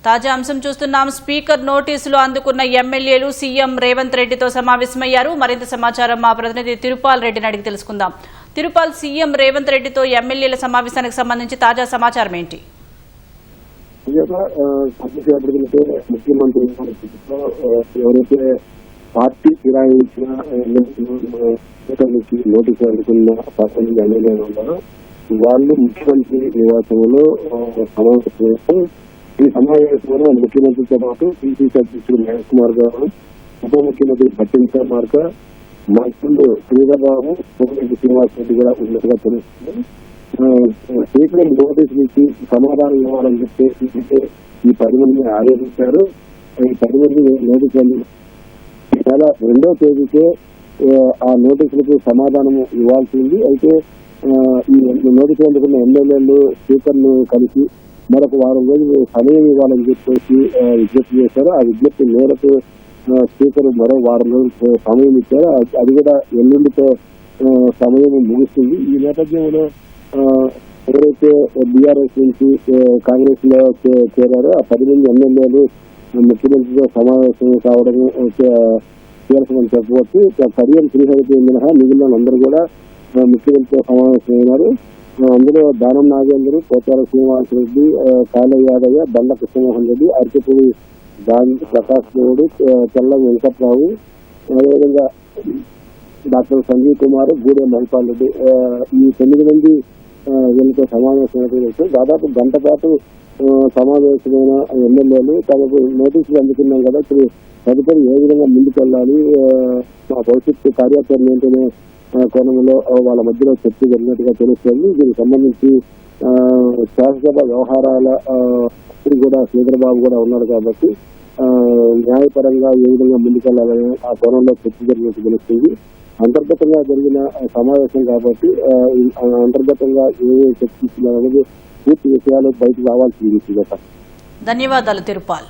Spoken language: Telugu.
తాజా అంశం చూస్తున్నాం. స్పీకర్ నోటీసులు అందుకున్న ఎమ్మెల్యేలు సీఎం రేవంత్ రెడ్డితో సమావేశమయ్యారు. మరింత సమాచారం మా ప్రతినిధి తిరుపాల్ రెడ్డిని అడిగి తెలుసుకుందాం. తిరుపాల్, సీఎం రేవంత్ రెడ్డితో ఎమ్మెల్యేల సమావేశానికి సంబంధించి తాజా సమాచారం ఏంటి? ముఖ్యమంత్రి ఎవరైతే పార్టీ ఫిరాయించిన నోటీసు అందుకున్న 18 ఎమ్మెల్యేలు ఉన్నారో వాళ్ళు ముఖ్యమంత్రి నివాసంలో సమావేశం. ఈ సమావేశంలో ముఖ్యమంత్రితో పాటు పిసిసి అధ్యక్షుడు మహేష్ కుమార్ గారు, ఉప ముఖ్యమంత్రి భట్టించ మార్క, మంత్రులు శ్రీధర్బాబు, కోమటిరెడ్డి శ్రీనివాస్ రెడ్డి కూడా ఉన్నట్టుగా తెలుస్తుంది. స్పీకర్ నోటీసులు ఇచ్చి సమాధానం ఇవ్వాలని చెప్పేసి ఈ 10 మందిని ఆదేశించారు. ఈ 10 మంది నోటీసులు చాలా 2వ తేదీకే ఆ నోటీసులకు సమాధానం ఇవ్వాల్సింది. అయితే ఈ నోటీసులు అందుకున్న ఎమ్మెల్యేలు స్పీకర్ ను కలిసి మరొక వారం రోజులు సమయం ఇవ్వాలని చెప్పేసి విజ్ఞప్తి చేశారు. ఆ విజ్ఞప్తి మేరకు స్పీకర్ మరో వారం రోజులు సమయం ఇచ్చారు. అది కూడా ఎల్లుండితో సమయం ముగుస్తుంది. ఈ నేపథ్యంలో ఎవరైతే బీఆర్ఎస్ నుంచి కాంగ్రెస్ లో చేరారో ఆ 10 మంది ఎమ్మెల్యేలు ముఖ్యమంత్రితో సమావేశం కావడం చేయాల్సిందని చెప్పవచ్చు. కడియం శ్రీహరికి మినహా మిగిలిన అందరూ కూడా ముఖ్యమంత్రితో సమావేశమైనారు. అందులో దానం నాగేంద్ర, పోచార శ్రీనివాస్ రెడ్డి, కాళ యాదయ్య, బండ కృష్ణమోహన్ రెడ్డి, అరటిపూడి గాంధీ ప్రకాష్ గౌడ్, తెల్లం వెంకట్రావు, అదేవిధంగా డాక్టర్ సంజీవ్ కుమార్, గూడెం మహిపాల్ రెడ్డి, ఈ 9 మంది వీళ్ళతో సమావేశం. దాదాపు గంట పాటు సమావేశమైన ఎమ్మెల్యేలు తమకు నోటీసులు అందుకున్నాం కదా, ఇప్పుడు తదుపరి ఏ విధంగా ముందుకెళ్లాలి, మా భవిష్యత్తు కార్యాచరణ ఏంటనే కోణంలో వాళ్ళ మధ్యలో చర్చ జరిగినట్టుగా తెలుస్తోంది. దీనికి సంబంధించి శాసనసభ వ్యవహారాల కూడా శ్రీధర్బాబు కూడా ఉన్నాడు కాబట్టి న్యాయపరంగా ఏ విధంగా ముందుకెళ్లాలని ఆ కోణంలో చర్చ జరిగినట్టు తెలుస్తుంది. అంతర్గతంగా జరిగిన సమావేశం కాబట్టి అంతర్గతంగా ఏ చర్చించాలనేది పూర్తి విషయాలు బయటకు రావాల్సింది. ధన్యవాదాలు తిరుపాల్.